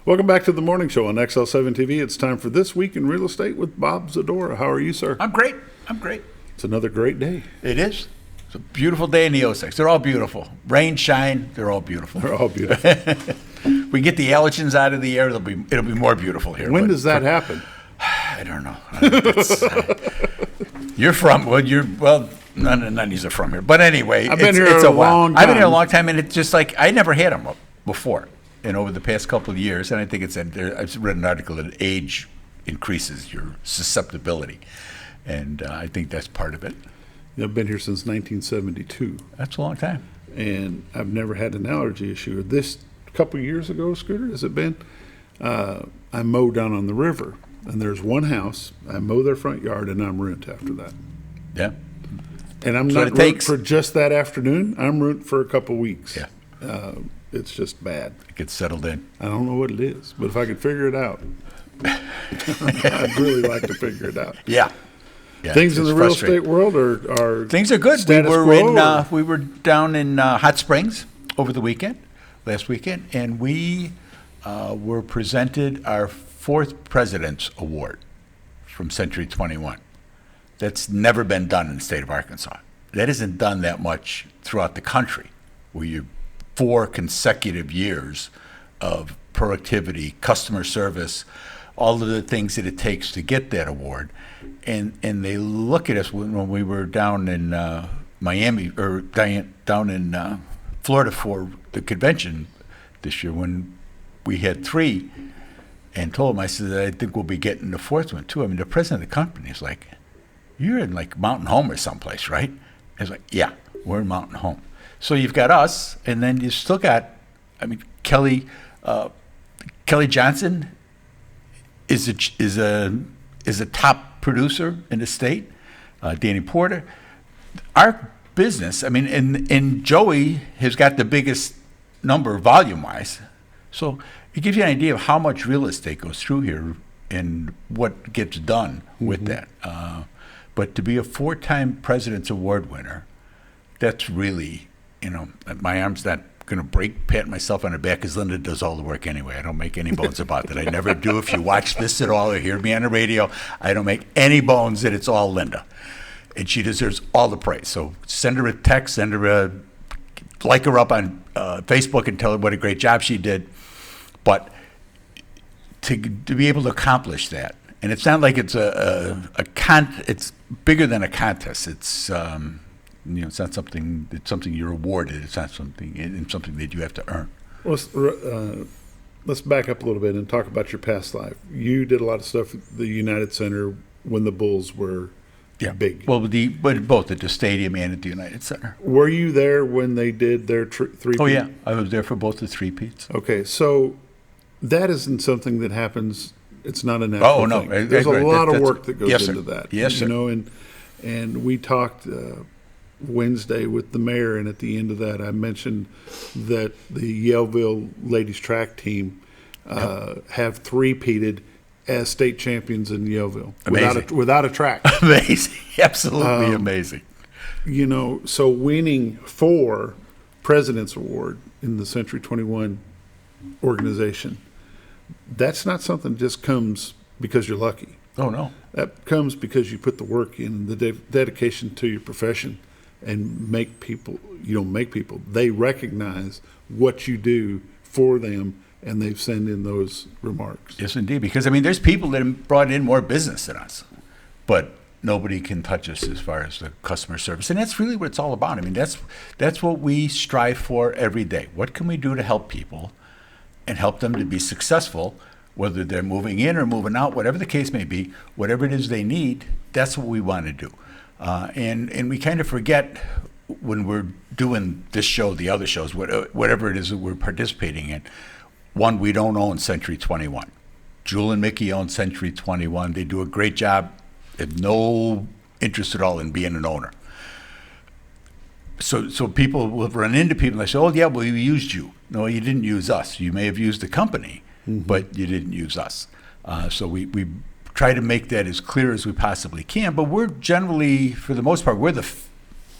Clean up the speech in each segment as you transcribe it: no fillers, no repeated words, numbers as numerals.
Welcome back to the morning show on XL7 TV. It's time for This Week in Real Estate with Bob Zadora. How are you, sir? I'm great. It's another great day. It is. It's a beautiful day in the Ozarks. They're all beautiful. Rain, shine, they're all beautiful. They're all beautiful. We get the allergens out of the air, it'll be more beautiful here. When does that happen? I don't know. You're from none of these are from here. But anyway, I've been here a long time. I've been here a long time, and it's just like I never had them before. And over the past couple of years, and I think I've read an article that age increases your susceptibility, and I think that's part of it. I've been here since 1972. That's a long time. And I've never had an allergy issue. This couple years ago, Scooter, has it been? I mow down on the river, and there's one house. I mow their front yard, and I'm ruined after that. Yeah. And I'm not rooting for just that afternoon. I'm rooting for a couple weeks. Yeah. It's just bad. It gets settled in. I don't know what it is, but if I could figure it out, I'd really like to figure it out. Yeah. Things in the real estate world are things are good. We were down in Hot Springs over the last weekend, and we were presented our 4th President's Award from Century 21. That's never been done in the state of Arkansas. That isn't done that much throughout the country, where you 4 consecutive years of productivity, customer service, all of the things that it takes to get that award. And they look at us when we were down in Miami, or down in Florida for the convention this year, when we had 3, and told them, I said, I think we'll be getting the 4th one too. I mean, the president of the company is like, you're in like Mountain Home or someplace, right? I was like, yeah, we're in Mountain Home. So you've got us, and then you still got, Kelly Johnson is a top producer in the state. Danny Porter, our business. And Joey has got the biggest number volume-wise. So it gives you an idea of how much real estate goes through here and what gets done with that. But to be a 4-time President's Award winner, that's really, my arm's not going to break, pat myself on the back, because Linda does all the work anyway. I don't make any bones about that. I never do. If you watch this at all or hear me on the radio, I don't make any bones that it's all Linda. And she deserves all the praise. So send her a text, like her up on Facebook and tell her what a great job she did. But to be able to accomplish that, and it's not like it's it's bigger than a contest. It's it's not something. It's something you're awarded. It's not something that you have to earn. Let's back up a little bit and talk about your past life. You did a lot of stuff at the United Center when the Bulls were big. Well, both at the stadium and at the United Center. Were you there when they did their three-peat? Oh yeah, I was there for both the three-peats. Okay, so that isn't something that happens. It's not a natural thing. There's a lot of work that goes into that. Yes, sir. And we talked Wednesday with the mayor, and at the end of that, I mentioned that the Yaleville ladies track team have three-peated as state champions in Yaleville without a track. Amazing, absolutely amazing. So winning 4 President's Award in the Century 21 organization, that's not something that just comes because you're lucky. Oh, no. That comes because you put the work in, the dedication to your profession, and they recognize what you do for them, and they've sent in those remarks. Yes, indeed. Because, there's people that have brought in more business than us, but nobody can touch us as far as the customer service. And that's really what it's all about. That's what we strive for every day. What can we do to help people and help them to be successful, whether they're moving in or moving out, whatever the case may be, whatever it is they need, that's what we want to do. And we kind of forget when we're doing this show, the other shows, whatever it is that we're participating in. One, we don't own Century 21. Jewel and Mickey own Century 21. They do a great job. They have no interest at all in being an owner. So people will run into people and they say, oh, yeah, well, we used you. No, you didn't use us. You may have used the company, but you didn't use us. So we try to make that as clear as we possibly can. But we're generally, for the most part, we're the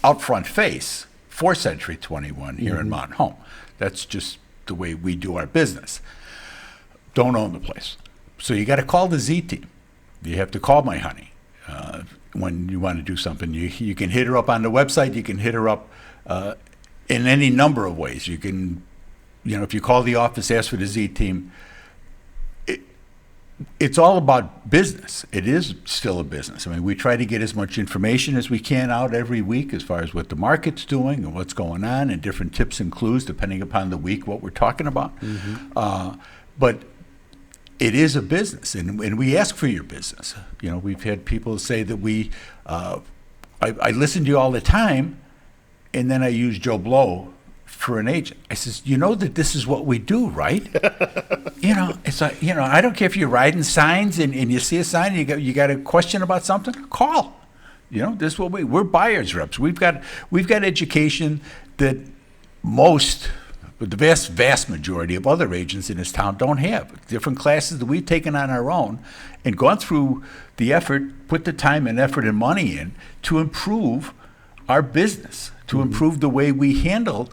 out front face for Century 21 here in Mountain Home. That's just the way we do our business. don't own the place. So you got to call the Z team. You have to call my honey when you want to do something. You can hit her up on the website. You can hit her up in any number of ways. You can, if you call the office, ask for the Z team. It's all about business. It is still a business. I mean, we try to get as much information as we can out every week as far as what the market's doing and what's going on and different tips and clues depending upon the week, what we're talking about. But it is a business, and we ask for your business. We've had people say that I listen to you all the time, and then I use Joe Blow for an agent. I says, you know that this is what we do, right? It's like, I don't care if you're riding signs and you see a sign and you got a question about something, call. This is what we're buyers reps. We've got education that but the vast majority of other agents in this town don't have. Different classes that we've taken on our own and gone through the effort, put the time and effort and money in to improve our business, to improve the way we handle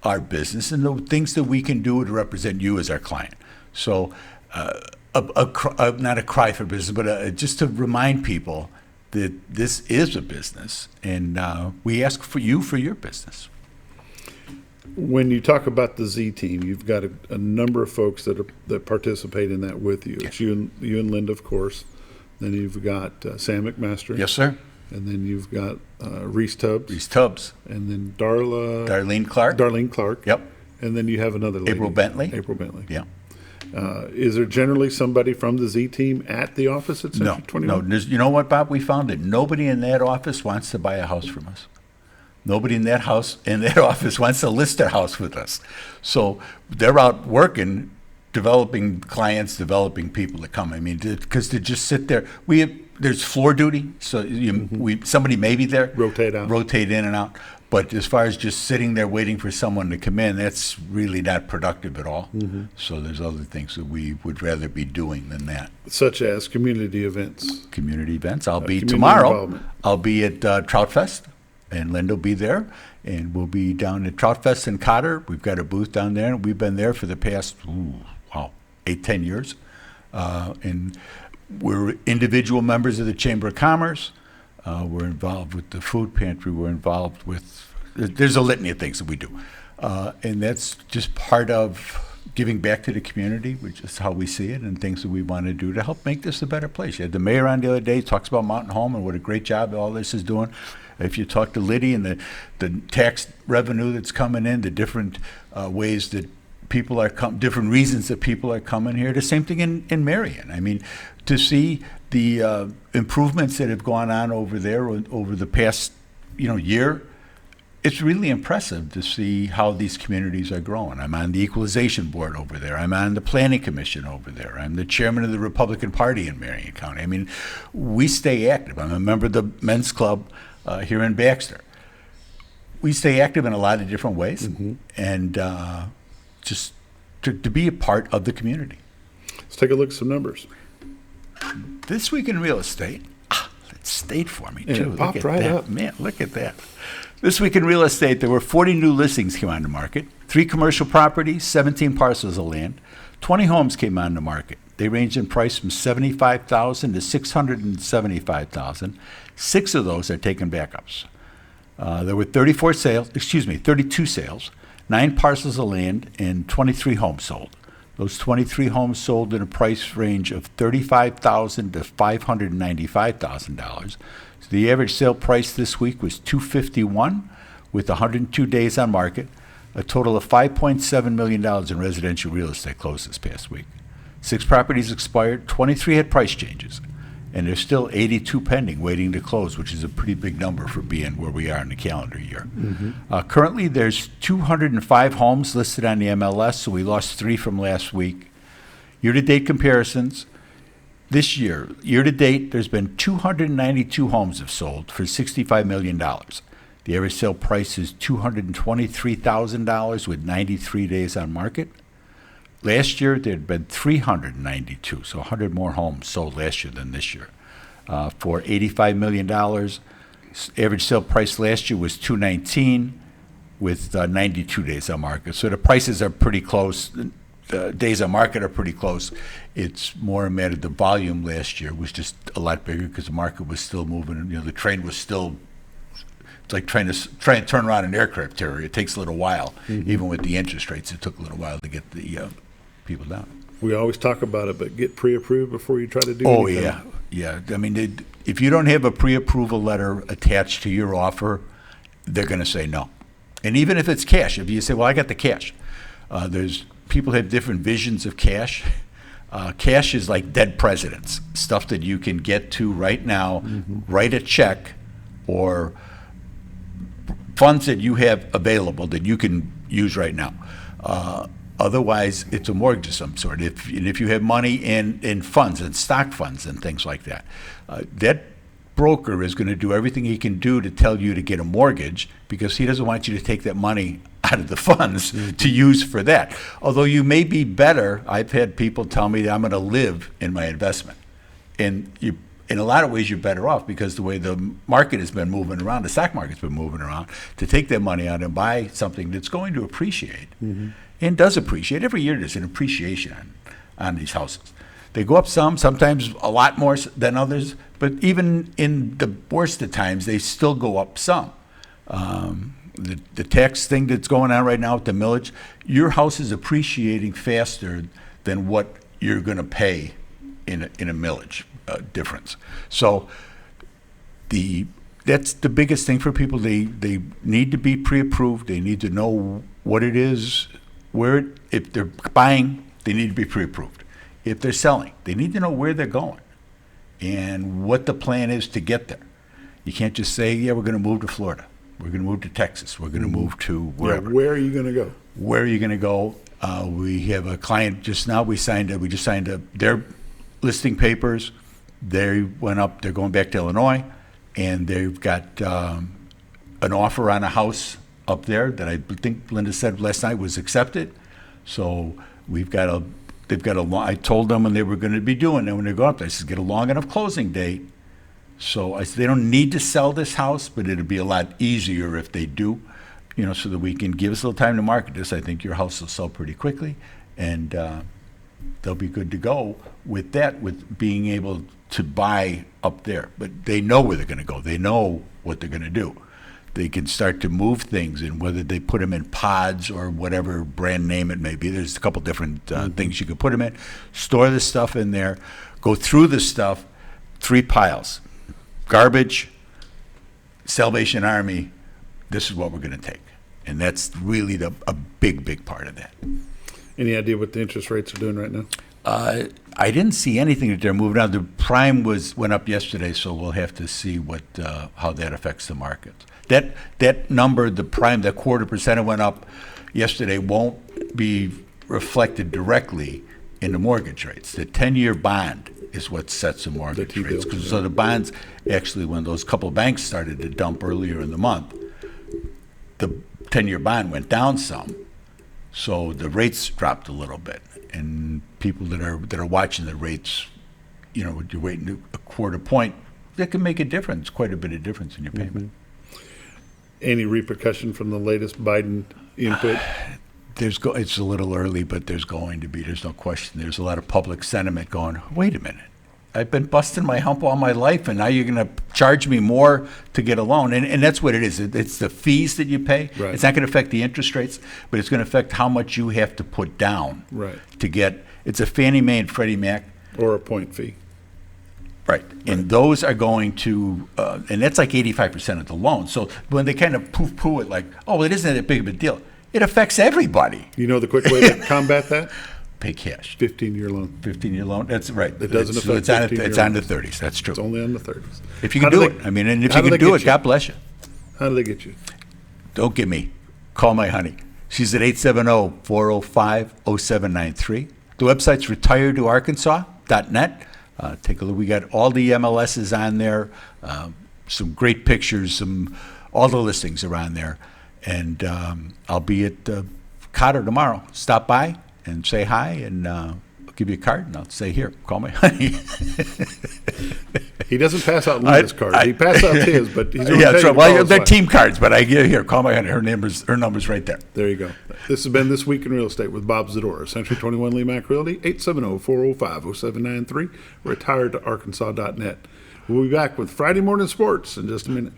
our business and the things that we can do to represent you as our client. So not a cry for business, but just to remind people that this is a business, and we ask for you for your business. When you talk about the Z team, you've got a number of folks that participate in that with you. Yeah. It's you and Linda, of course. Then you've got Sam McMaster. Yes, sir. And then you've got Reese Tubbs. Reese Tubbs. And then Darlene Clark. Yep. And then you have another lady. April Bentley. Yeah. Is there generally somebody from the Z team at the office at Century 21? No. You know what, Bob? We found that nobody in that office wants to buy a house from us. Nobody in that office wants to list their house with us. So they're out working, developing clients, developing people that come. I mean, because to just sit there, there's floor duty, so somebody may be there, rotate in and out. But as far as just sitting there waiting for someone to come in, that's really not productive at all. So there's other things that we would rather be doing than that. Such as community events. I'll be tomorrow. I'll be at Trout Fest. And Linda will be there, and we'll be down at Trout Fest in Cotter. We've got a booth down there, and we've been there for the past, 8-10 years. And we're individual members of the Chamber of Commerce. We're involved with the food pantry. We're involved with, there's a litany of things that we do. And that's just part of giving back to the community, which is how we see it, and things that we want to do to help make this a better place. You had the mayor on the other day, talks about Mountain Home and what a great job all this is doing. If you talk to Liddy and the tax revenue that's coming in, the different ways that people are different reasons that people are coming here. The same thing in Marion. I mean, to see the improvements that have gone on over there over the past year, it's really impressive to see how these communities are growing. I'm on the Equalization Board over there. I'm on the Planning Commission over there. I'm the chairman of the Republican Party in Marion County. I mean, we stay active. I'm a member of the Men's Club here in Baxter. We stay active in a lot of different ways, and just to be a part of the community. Let's take a look at some numbers. This week in real estate, it stayed for me too. It popped right up. Man, look at that. This week in real estate, there were 40 new listings came on the market, 3 commercial properties, 17 parcels of land, 20 homes came on the market. They ranged in price from $75,000 to $675,000. 6 of those are taken backups. There were 32 sales, 9 parcels of land, and 23 homes sold. Those 23 homes sold in a price range of $35,000 to $595,000. So the average sale price this week was $251,000 with 102 days on market. A total of $5.7 million in residential real estate closed this past week. 6 properties expired, 23 had price changes, and there's still 82 pending waiting to close, which is a pretty big number for being where we are in the calendar year. Currently, there's 205 homes listed on the MLS, so we lost 3 from last week. Year-to-date comparisons, this year-to-date, there's been 292 homes have sold for $65 million. The average sale price is $223,000 with 93 days on market. Last year, there had been 392, so 100 more homes sold last year than this year. For $85 million, average sale price last year was $219 with 92 days on market. So the prices are pretty close. days on market are pretty close. It's more a matter of the volume last year was just a lot bigger because the market was still moving. You know, the train was still. It's like trying to turn around an aircraft carrier. It takes a little while, even with the interest rates. It took a little while to get the people down. We always talk about it, but get pre-approved before you try to do Oh anything. yeah. I mean, if you don't have a pre-approval letter attached to your offer, they're going to say no. And even if it's cash, if you say, "Well, I got the cash," there's people have different visions of cash. Cash is like dead presidents, stuff that you can get to right now, write a check, or funds that you have available that you can use right now. Otherwise, it's a mortgage of some sort. If you have money in funds and stock funds and things like that, that broker is going to do everything he can do to tell you to get a mortgage because he doesn't want you to take that money out of the funds to use for that. Although you may be better, I've had people tell me that I'm going to live in my investment. And in a lot of ways, you're better off because the way the market has been moving around, the stock market's been moving around, to take that money out and buy something that's going to appreciate and does appreciate. Every year there's an appreciation on these houses. They go up sometimes a lot more than others, but even in the worst of times, they still go up some. The tax thing that's going on right now with the millage, your house is appreciating faster than what you're going to pay in a millage difference. So that's the biggest thing for people. They need to be pre-approved. They need to know what it is, if they're buying, they need to be pre-approved. If they're selling, they need to know where they're going and what the plan is to get there. You can't just say, yeah, we're going to move to Florida. We're going to move to Texas. We're going to move to wherever. Yeah, where are you going to go? Where are you going to go? We have a client just now. We just signed their listing papers. They went up. They're going back to Illinois, and they've got an offer on a house up there that I think Linda said last night was accepted. So they've got I told them when they were going to be doing it when they go up there, I said, get a long enough closing date. So I said, they don't need to sell this house, but it'd be a lot easier if they do, so that we can give us a little time to market this. I think your house will sell pretty quickly, and they'll be good to go with that, with being able to buy up there. But they know where they're going to go. They know what they're going to do. They can start to move things, and whether they put them in pods or whatever brand name it may be. There's a couple different things you could put them in. Store the stuff in there. Go through the stuff, 3 piles. Garbage, Salvation Army, this is what we're going to take. And that's really a big part of that. Any idea what the interest rates are doing right now? I didn't see anything that they're moving on. The prime went up yesterday, so we'll have to see how that affects the market. That number, the prime, that 0.25% went up yesterday, won't be reflected directly in the mortgage rates. The 10-year bond is what sets the mortgage rates. So the bonds, actually, when those couple banks started to dump earlier in the month, the 10-year bond went down some. So the rates dropped a little bit. And people that are watching the rates, you're waiting a 0.25 point, that can make a difference, quite a bit of difference in your payment. Any repercussion from the latest Biden input? It's a little early, but there's going to be. There's no question. There's a lot of public sentiment going, wait a minute. I've been busting my hump all my life, and now you're going to charge me more to get a loan. And that's what it is. It's the fees that you pay. Right. It's not going to affect the interest rates, but it's going to affect how much you have to put down to get. It's a Fannie Mae and Freddie Mac. Or a point fee. Right. And those are going to, and that's like 85% of the loan. So when they kind of poo-poo it like, oh, it isn't that big of a deal, it affects everybody. You know the quick way to combat that? Pay cash. 15-year loan. 15-year loan. That's right. It doesn't affect 15-year It's on the 30s. That's true. It's only on the 30s. If you can do it. I mean, and if you can do it, God bless you. How do they get you? Don't get me. Call my honey. She's at 870-405-0793. The website's retiredtoarkansas.net. Take a look. We got all the MLSs on there, some great pictures, all the listings are on there. And I'll be at Cotter tomorrow. Stop by and say hi and give you a card, and I'll say, here, call my honey. He doesn't pass out Linda's cards. He passes out his, but he's going to Yeah, tell so, you to well, call his they're wife. team cards, but I give, here, call my honey. Her number's right there. There you go. This has been This Week in Real Estate with Bob Zadora, Century 21 Lee Mack Realty, 870-405-0793, retired to Arkansas.net. We'll be back with Friday Morning Sports in just a minute.